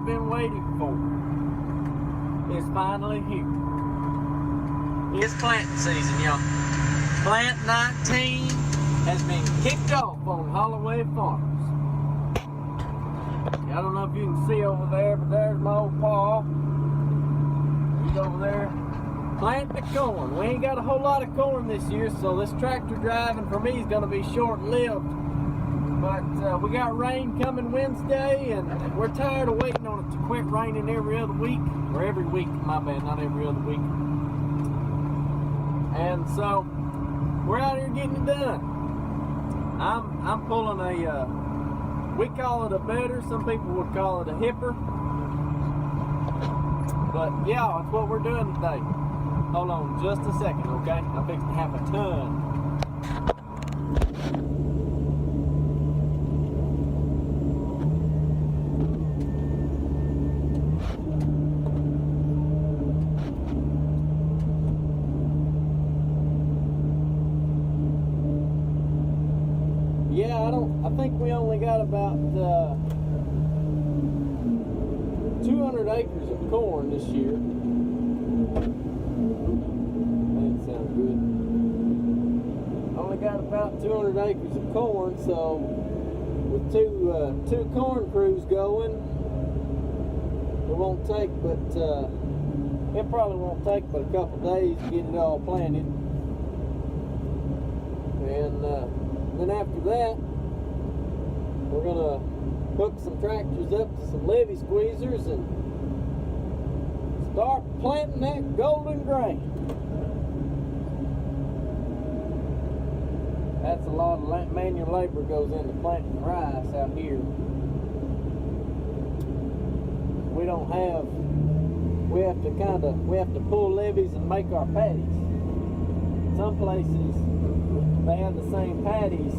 been waiting for is finally here. It's planting season, y'all. Plant 19 has been kicked off on Holloway Farms. I don't know if you can see over there, but there's my old pa. He's over there planting the corn. We ain't got a whole lot of corn this year, so this tractor driving for me is going to be short-lived. But we got rain coming Wednesday, and we're tired of waiting on it to quit raining every other week. Or every week, my bad, not every other week. And so, we're out here getting it done. I'm pulling a, we call it a bedder, some people would call it a hipper. But yeah, it's what we're doing today. Hold on just a second, okay? I'm fixing to have a ton. Yeah, I think we only got about 200 acres of corn this year. That sounds good. Only got about 200 acres of corn, so with two corn crews going, it won't take but it probably won't take but a couple days to get it all planted. And then after that, we're gonna hook some tractors up to some levee squeezers and start planting that golden grain. That's a lot of manual labor goes into planting rice out here. We don't have, we have to pull levees and make our paddies. Some places they have the same paddies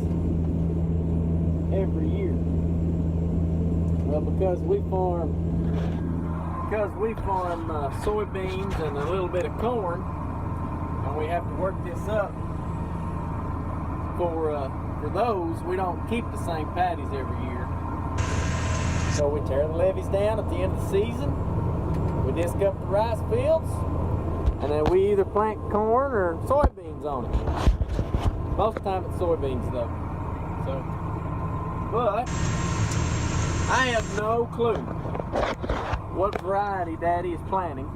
every year. Well, because we farm soybeans and a little bit of corn, and we have to work this up for those, we don't keep the same paddies every year. So we tear the levees down at the end of the season, we disc up the rice fields, and then we either plant corn or soybeans on it. Most of the time it's soybeans though. So, but I have no clue what variety Daddy is planting.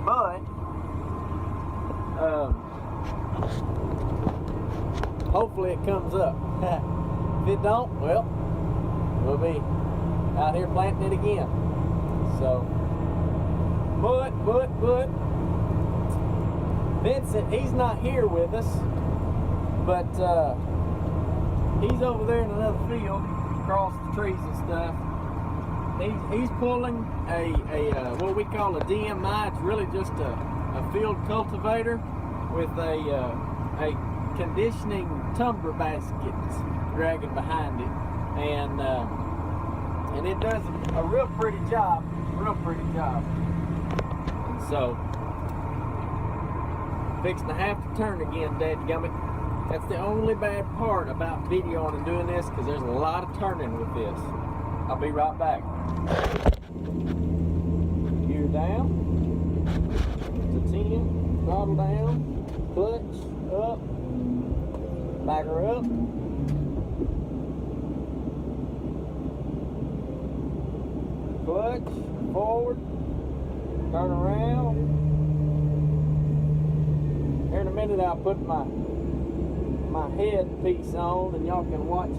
But hopefully it comes up. If it don't, well, we'll be out here planting it again. So, but Vincent, he's not here with us, but he's over there in another field across the trees and stuff. He's pulling a what we call a DMI. It's really just a field cultivator with a conditioning tumbler basket dragging behind it, and it does a real pretty job. And so, fixing to have to turn again, dadgummit. That's the only bad part about videoing and doing this, because there's a lot of turning with this. I'll be right back. Gear down to 10, throttle down, clutch up, back her up. Clutch forward, turn around. Here in a minute I'll put my headpiece on, and y'all can watch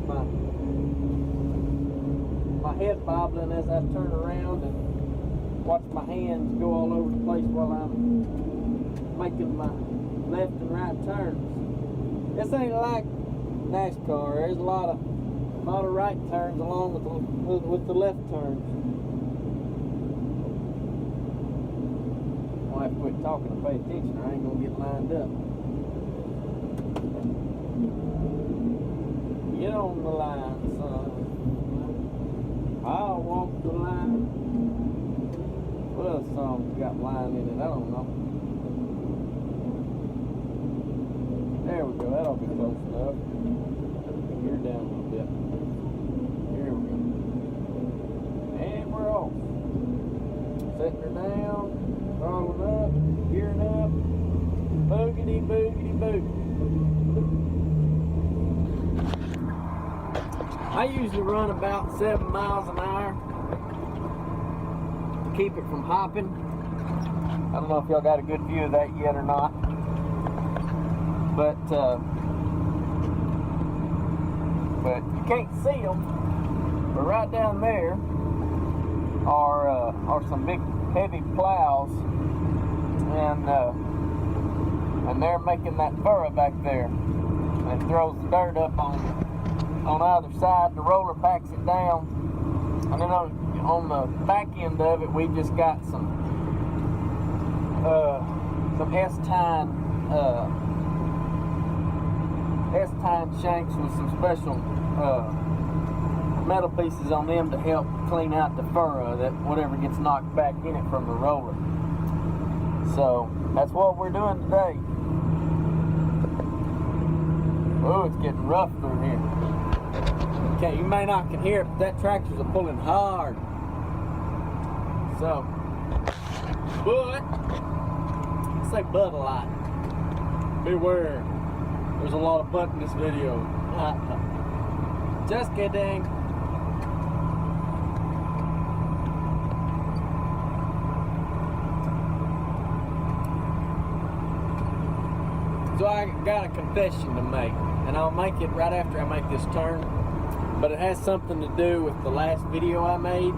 my head bobbling as I turn around, and watch my hands go all over the place while I'm making my left and right turns. This ain't like NASCAR. There's a lot of right turns along with the left turns. I'll have to quit talking to pay attention, or I ain't gonna get lined up. Get on the line, son. I'll walk the line. What other song got line in it? I don't know. There we go. That'll be close enough. Gear down a little bit. Here we go. And letting her down, throttling up, gearing up, boogity, boogity, boogity. I usually run about 7 miles an hour to keep it from hopping. I don't know if y'all got a good view of that yet or not, but you can't see them. But right down there are some big heavy plows, and they're making that furrow back there. And it throws the dirt up on either side. The roller packs it down, and then on the back end of it, we just got some S-tine shanks with some special metal pieces on them to help clean out the furrow, that whatever gets knocked back in it from the roller. So that's what we're doing today. Oh, it's getting rough through here. Okay, you may not can hear it, but that tractor's pulling hard. So, but I say but a lot. Beware. There's a lot of butt in this video. Just kidding. So I got a confession to make, and I'll make it right after I make this turn, but it has something to do with the last video I made,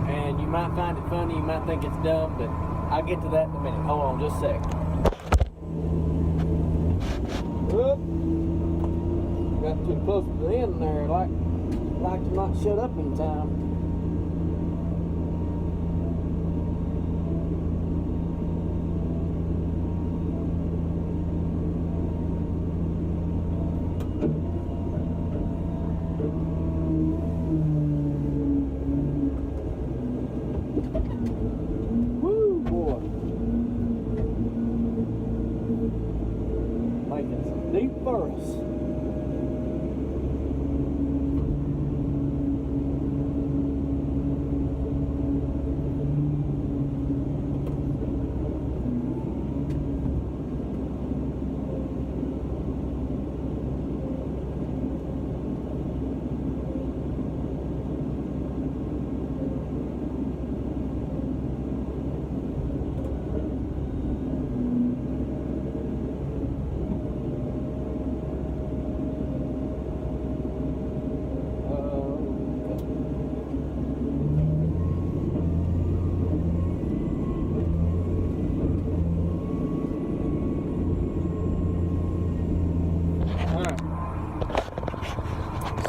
and you might find it funny, you might think it's dumb, but I'll get to that in a minute. Hold on just a sec. Whoop. Got too close to the end there, like to not shut up in time. Woo, boy. Making some deep furrows.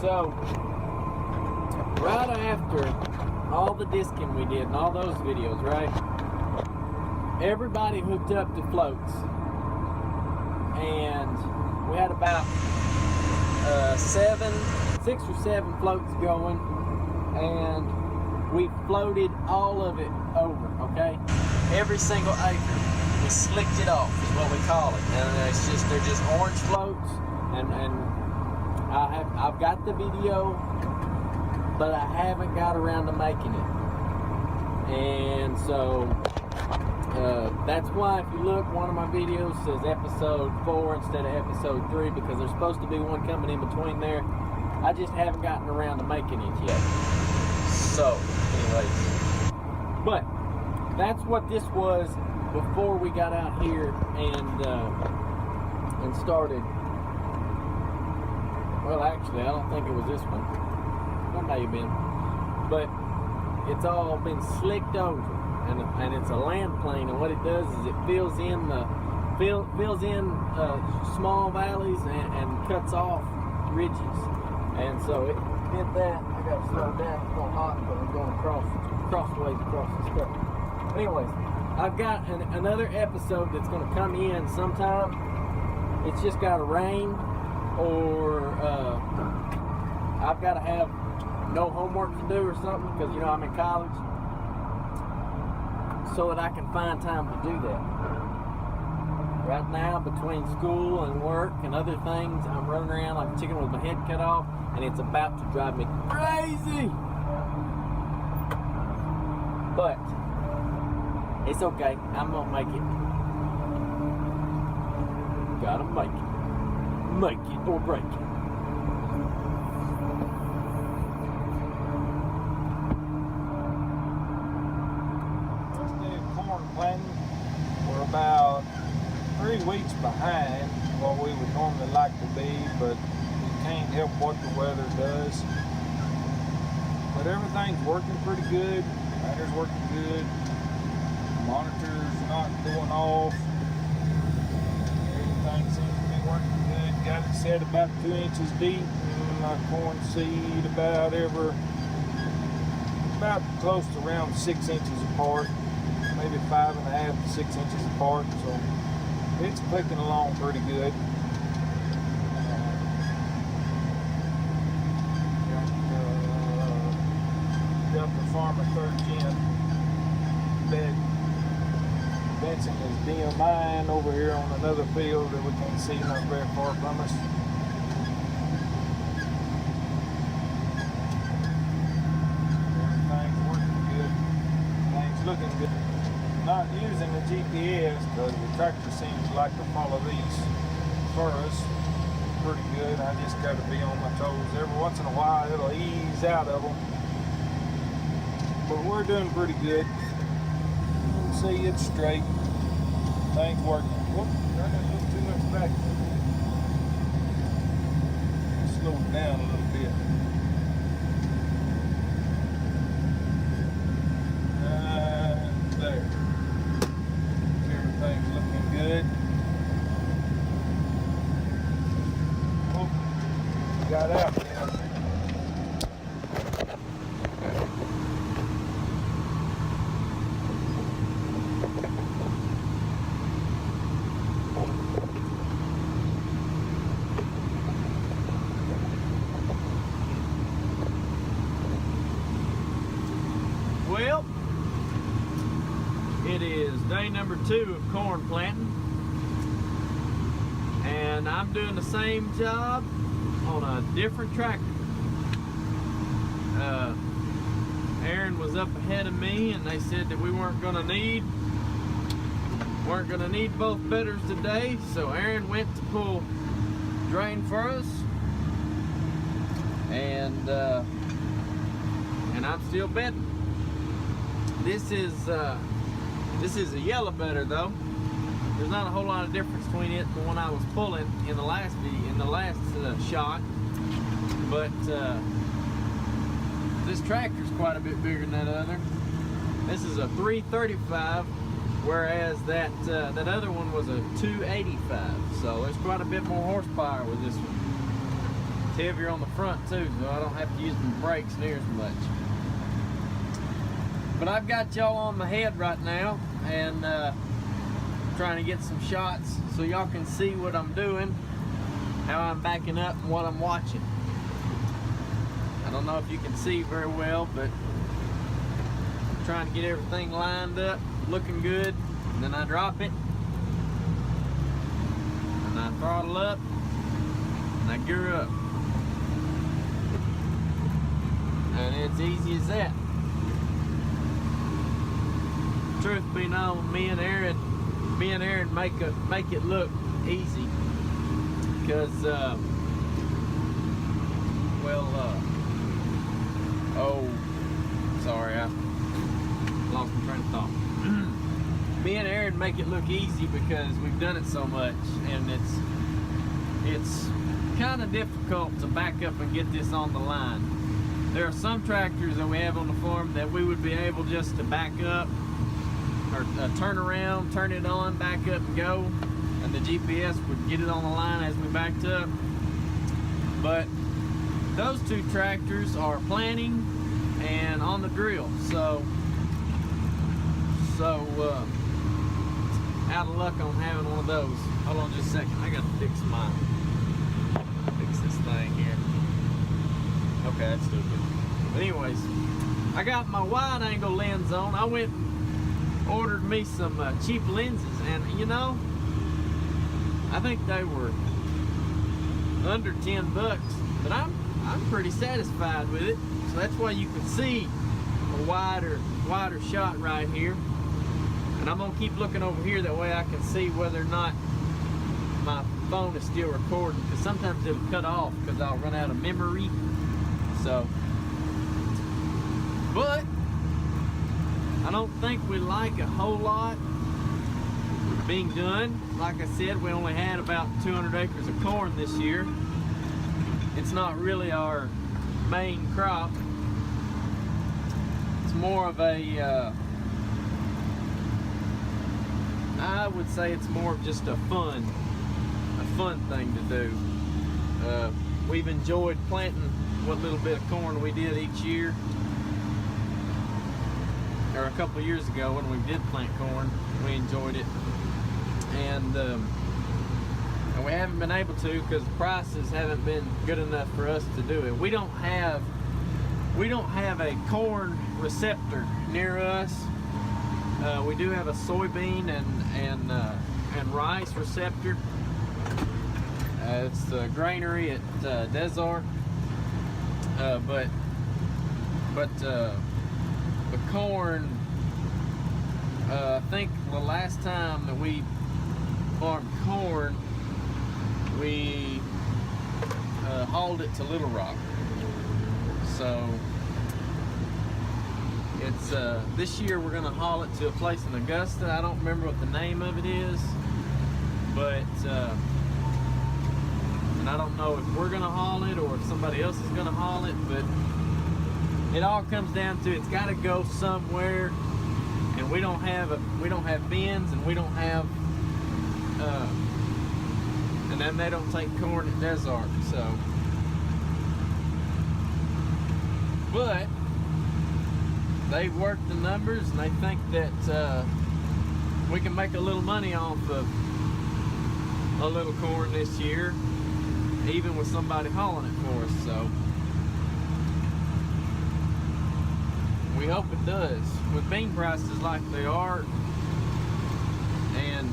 So, right after all the disking we did and all those videos, right? Everybody hooked up to floats, and we had about 6 or 7 floats going, and we floated all of it over, okay? Every single acre, we slicked it off, is what we call it. And they're just orange floats, and I've got the video, but I haven't got around to making it. And so that's why, if you look, one of my videos says episode 4 instead of episode 3, because there's supposed to be one coming in between there. I just haven't gotten around to making it yet. So, anyways, but that's what this was before we got out here and started. Well, actually, I don't think it was this one. It may have been. But it's all been slicked over, and it's a land plane. And what it does is it fills in small valleys and cuts off ridges. And so it did that. I got to slow down. It's going hot, but I'm going crossways across this stuff. Anyways, I've got another episode that's going to come in sometime. It's just got to rain, or I've got to have no homework to do or something, because you know I'm in college, so that I can find time to do that. Right now, between school and work and other things, I'm running around like a chicken with my head cut off, and it's about to drive me crazy. But It's okay. I'm gonna make it. Gotta make it. Make it or break it. First day of corn planting, we're about 3 weeks behind what we would normally like to be, but we can't help what the weather does. But everything's working pretty good. Batter's working good. Monitor's not going off. Everything seems to be working good. Got it set about 2 inches deep. My corn seed about close to around 6 inches apart. Maybe 5.5 to 6 inches apart. So it's clicking along pretty good. Got the farmer third gen bed. Benson is DMIing over here on another field that we can't see not very far from us. Everything's working good. Things looking good. Not using the GPS because the tractor seems to like to follow these furrows pretty good. I just got to be on my toes. Every once in a while it'll ease out of them. But we're doing pretty good. You can see it's straight. Things working. Whoop, I got a little too much back. Slow it down a little bit. There. Everything's looking good. Whoop, got out now. Well, it is day number 2 of corn planting, and I'm doing the same job on a different tractor. Aaron was up ahead of me, and they said that we weren't gonna need both bedders today, so Aaron went to pull drain for us, and I'm still bedding. This is a yellow bedder though. There's not a whole lot of difference between it and the one I was pulling in the last shot, but this tractor's quite a bit bigger than that other. This is a 335, whereas that other one was a 285. So there's quite a bit more horsepower with this one. It's heavier on the front too, so I don't have to use my brakes near as much. But I've got y'all on my head right now, and trying to get some shots so y'all can see what I'm doing, how I'm backing up, and what I'm watching. I don't know if you can see very well, but I'm trying to get everything lined up, looking good, and then I drop it, and I throttle up, and I gear up. And it's easy as that. Truth be known, me and Aaron make it look easy, because sorry, I lost my train of thought. Me and Aaron make it look easy because we've done it so much, and it's kind of difficult to back up and get this on the line. There are some tractors that we have on the farm that we would be able just to back up, or turn around, turn it on, back up and go, and the GPS would get it on the line as we backed up. But those two tractors are planting and on the drill, so out of luck on having one of those. Hold on just a second, I gotta fix this thing here. Okay, that's still good. But anyways, I got my wide angle lens on. I went and ordered me some cheap lenses, and you know, I think they were under 10 bucks, but I'm pretty satisfied with it. So that's why you can see a wider shot right here. And I'm gonna keep looking over here, that way I can see whether or not my phone is still recording, because sometimes it'll cut off because I'll run out of memory. So, but I don't think we like a whole lot being done. Like I said, we only had about 200 acres of corn this year. It's not really our main crop. It's more of a, I would say it's more of just a fun thing to do. We've enjoyed planting what little bit of corn we did each year. Or a couple of years ago when we did plant corn, we enjoyed it. And we haven't been able to because the prices haven't been good enough for us to do it. We don't have a corn receptor near us. We do have a soybean and rice receptor. It's the granary at Desart. But the corn, I think the last time that we farmed corn, we hauled it to Little Rock. So it's this year we're gonna haul it to a place in Augusta. I don't remember what the name of it is, but and I don't know if we're gonna haul it or if somebody else is gonna haul it, but it all comes down to it's got to go somewhere, and we don't have bins, and we don't have and then they don't take corn at Desart. So, but they've worked the numbers and they think that we can make a little money off of a little corn this year, even with somebody hauling it for us. So we hope it does. With bean prices like they are, and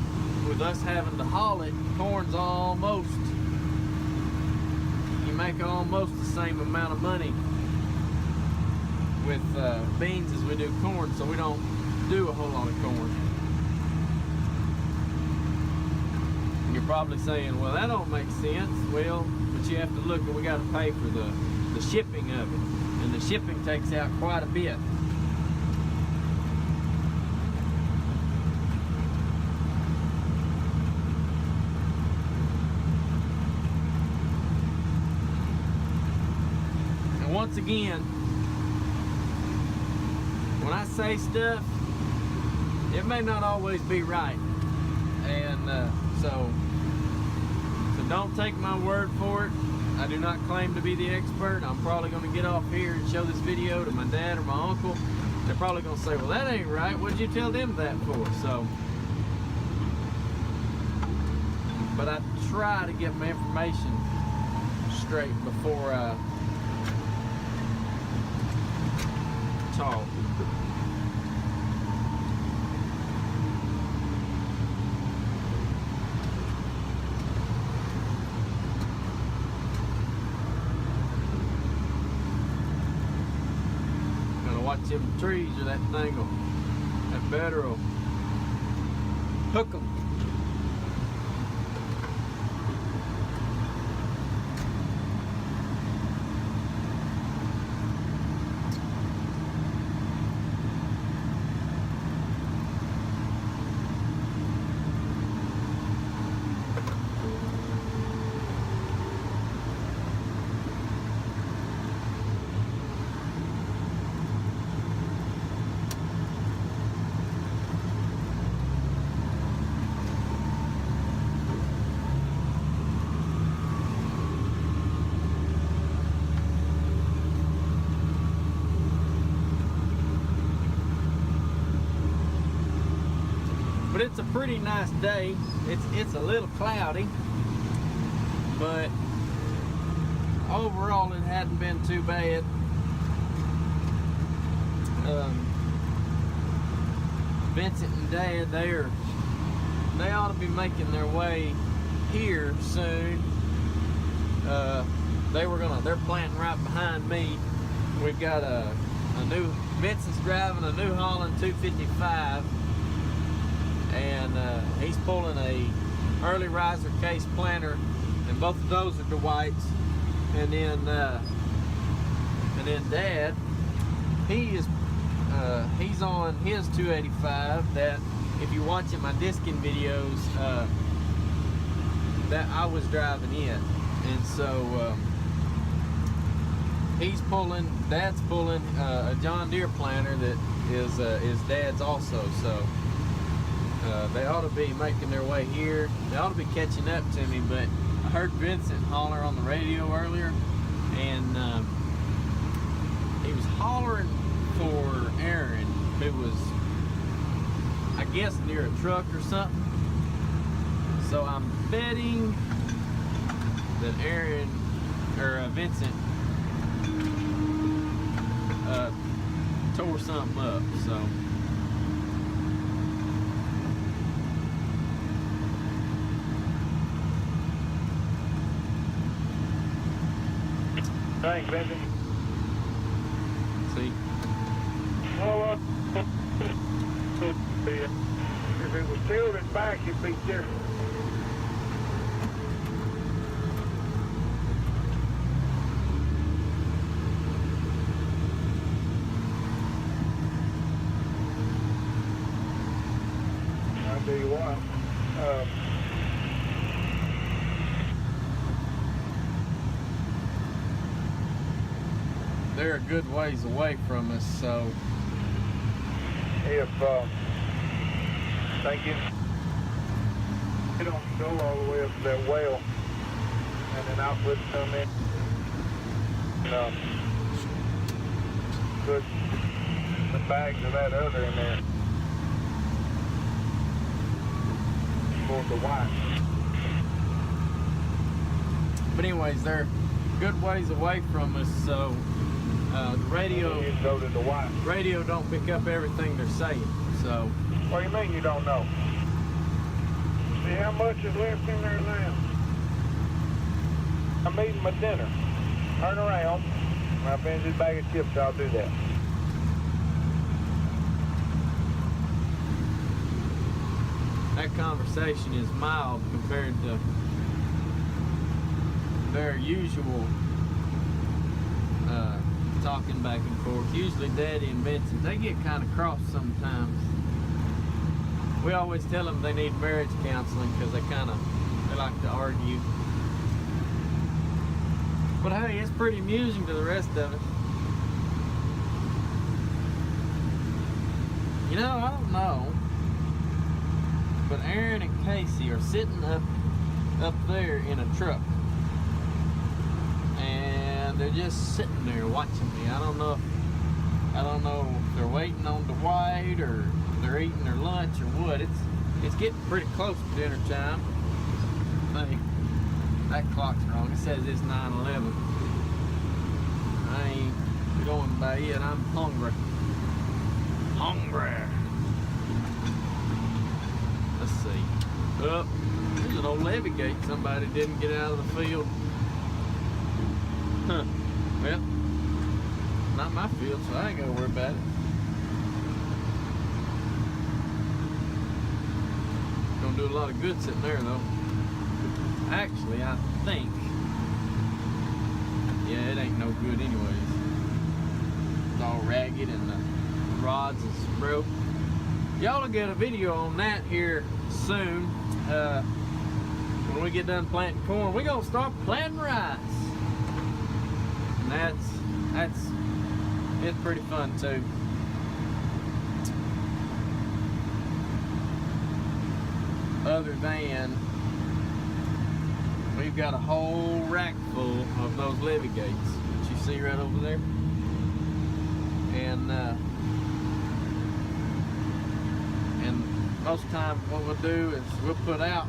with us having to haul it, corn's almost, you make almost the same amount of money with beans as we do corn, so we don't do a whole lot of corn. And you're probably saying, well, that don't make sense. Well, but you have to look, we got to pay for the shipping of it, and the shipping takes out quite a bit. And once again, when I say stuff, it may not always be right, and so don't take my word for it. I do not claim to be the expert. I'm probably going to get off here and show this video to my dad or my uncle. They're probably going to say, well, that ain't right. What did you tell them that for? So, but I try to get my information straight before I talk. Watch them trees, or that thing will, that better will hook them. But it's a pretty nice day. It's a little cloudy, but overall it hadn't been too bad. Vincent and Dad, they ought to be making their way here soon. They're planting right behind me. We've got a new, Vincent's driving a New Holland 255. and he's pulling a early riser case planter, and both of those are Dwight's. And then Dad, he's on his 285 that, if you're watching my disking videos, that I was driving in. And so Dad's pulling a John Deere planter that is Dad's also. So they ought to be making their way here. They ought to be catching up to me, but I heard Vincent holler on the radio earlier, and he was hollering for Aaron, who was, I guess, near a truck or something. So I'm betting that Aaron or Vincent tore something up. So Thanks, Vincent. see, Well, if it was tilted back, it'd be different. I'll tell you what. they're a good ways away from us, so If they get on the go all the way up to that well, and then I'll put some in, and put the bags of that other in there for the white. but anyways, they're good ways away from us, so the radio You go to the white. don't pick up everything they're saying. So What do you mean you don't know? See how much is left in there now? I'm eating my dinner. Turn around. When I finish this bag of chips, I'll do that. that conversation is mild compared to their usual talking back and forth. Usually Daddy and Vincent, they get kind of cross sometimes. We always tell them they need marriage counseling because they like to argue. But hey, it's pretty amusing to the rest of us. You know, I don't know, but Aaron and Casey are sitting up there in a truck, and they're just sitting there watching me. I don't know if they're waiting on Dwight or they're eating their lunch or what. It's getting pretty close to dinner time. I think that clock's wrong. It says it's 9:11. I ain't going by yet. I'm hungry. Let's see. There's an old levee gate somebody didn't get out of the field. Huh. Well, not my field, so I ain't gonna worry about it. Gonna do a lot of good sitting there though. Actually, I think, yeah, it ain't no good anyways. It's all ragged and the rods is broke. Y'all will get a video on that here soon. When we get done planting corn, we're gonna start planting rice. And it's pretty fun too. Other than we've got a whole rack full of those levee gates that you see right over there. And most of the time what we'll do is we'll put out,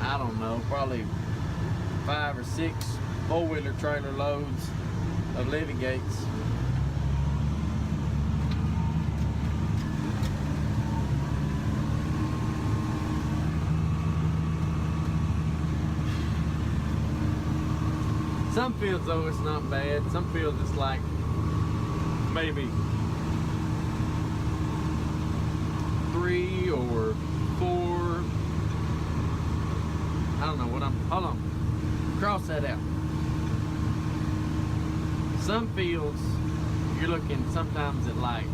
I don't know, probably 5 or 6 4-wheeler trailer loads of levee gates. Some fields though it's not bad. Some fields it's like 3 or 4. I don't know what hold on. Cross that out. Some fields, you're looking sometimes at like,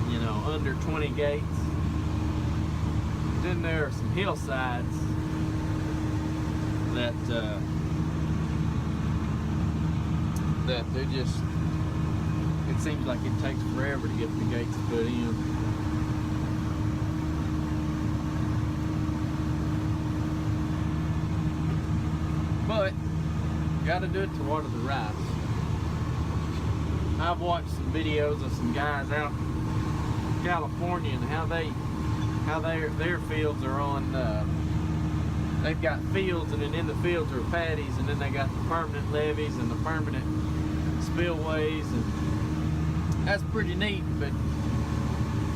you know, under 20 gates. Then there are some hillsides that they're just, it seems like it takes forever to get the gates put in. But got to do it to water the rice. I've watched some videos of some guys out in California and how their fields are on. They've got fields, and then in the fields are paddies, and then they got the permanent levees and the permanent spillways, and that's pretty neat. But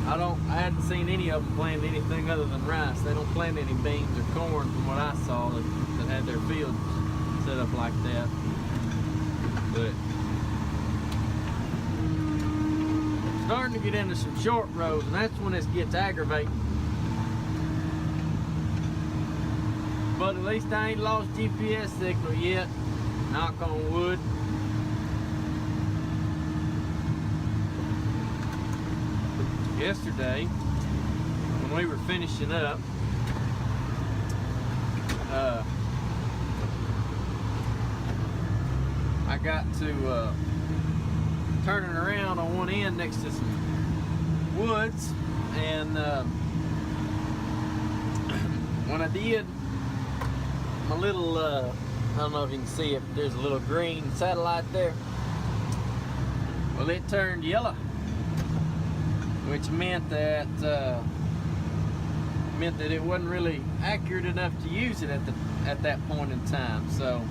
I hadn't seen any of them plant anything other than rice. They don't plant any beans or corn from what I saw that had their fields set up like that. But starting to get into some short rows, and that's when this gets aggravating. But at least I ain't lost GPS signal yet, knock on wood. Yesterday, when we were finishing up, I got to turning around on one end next to some woods, and when I did, my little, I don't know if you can see it, but there's a little green satellite there. Well, it turned yellow, which meant that it wasn't really accurate enough to use it at that point in time. So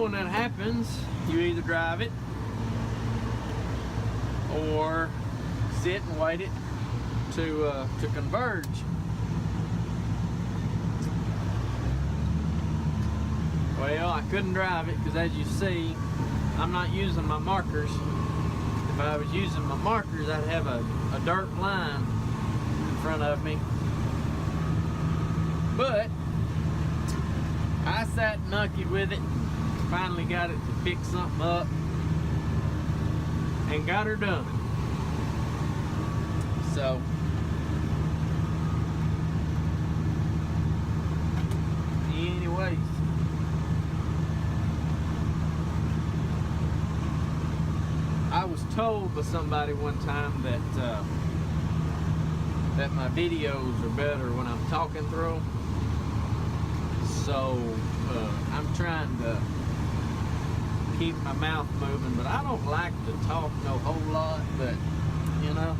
when that happens, you either drive it or sit and wait it to converge. Well, I couldn't drive it because, as you see, I'm not using my markers. If I was using my markers, I'd have a dirt line in front of me. But I sat and nuckied with it, finally got it to pick something up, and got her done. So anyways, I was told by somebody one time that that my videos are better when I'm talking through. So I'm trying to keep my mouth moving, but I don't like to talk no whole lot. But you know,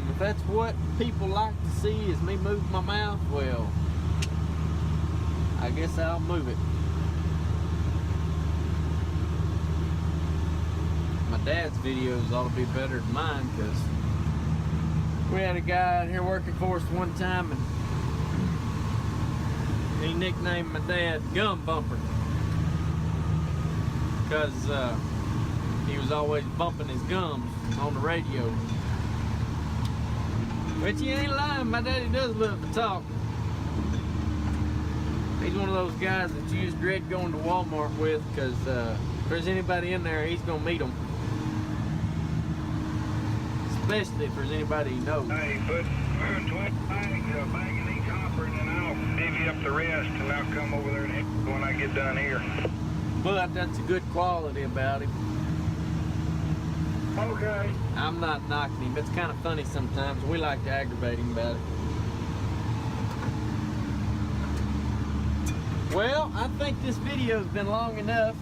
if that's what people like to see is me move my mouth, well, I guess I'll move it. My dad's videos ought to be better than mine, because we had a guy out here working for us one time, and he nicknamed my dad Gum Bumper, because he was always bumping his gums on the radio. But you ain't lying, my daddy does love to talk. He's one of those guys that you just dread going to Walmart with, because if there's anybody in there, he's gonna meet them. Especially if there's anybody he knows. Hey, put 20 bags of bag of each hopper, and then I'll divvy up the rest, and I'll come over there and when I get done here. But that's a good quality about him. Okay. I'm not knocking him. It's kind of funny sometimes. We like to aggravate him about it. Well, I think this video's been long enough.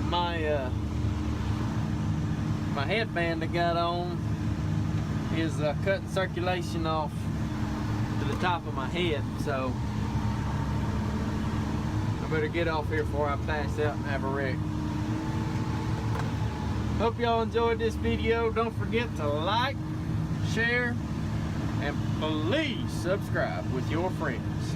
My headband I got on is cutting circulation off to the top of my head, so I better get off here before I pass out and have a wreck. Hope y'all enjoyed this video. Don't forget to like, share, and please subscribe with your friends.